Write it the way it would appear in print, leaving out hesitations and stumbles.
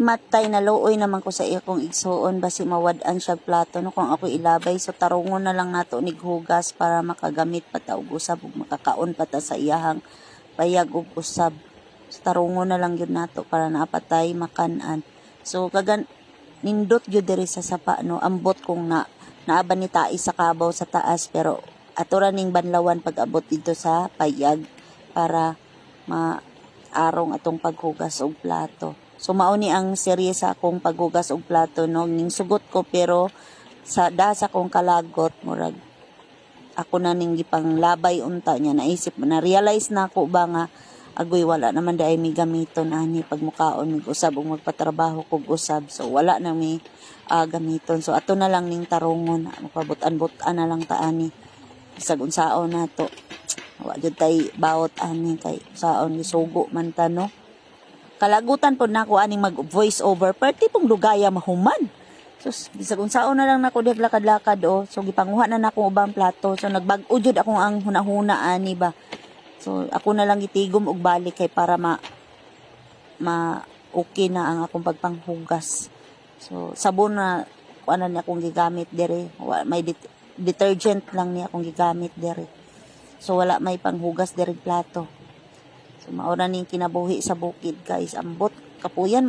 matay na luoy naman ko sa akong igsuon basi mawad-an siya plato no kung ako ilabay so tarungon na lang nato nighugas para makagamit pa ta og usab ug makakaon pa ta sa iyahang bayag ug usab. So tarungon na lang gyud nato para naapatay makan-an. So kagan nindot gyud diri sa sapa no ambot kung naaba ni tai sa kabaw sa taas pero ato ra ning banlawan pag abot dito sa payag para maarong atong paghugas og plato. So mao ni ang serye sa akong paghugas og plato no ning sugot ko pero sa sa akong kalagot murag ako na ning gipanglabay unta niya naisip na realize na ako ba nga agoy wala naman daay mi gamiton ani pag mukaon mig usab og magpatrabaho kog usab so wala na mi gamiton so ato na lang ning tarungon mapabutan-butan na lang ta ani bisag unsaon nato wa jud tay bawot ani kay saon gisugo man ta no. Kalagutan po na ako aning mag voice over perti pong lugaya mahuman. So bisag unsaon na lang nako lakad-lakad so gipanguha na nako ubang plato so nagbag-o jud akong ang hunahuna ani ba. So ako na lang gitigom og balik kay para ma okay na ang akong pagpanghugas. So sabon na kuan na akong gigamit dere. May detergent lang ni akong gigamit dere. So wala may panghugas dere plato. So maura ning kinabuhi sa bukid guys ambot kapuyan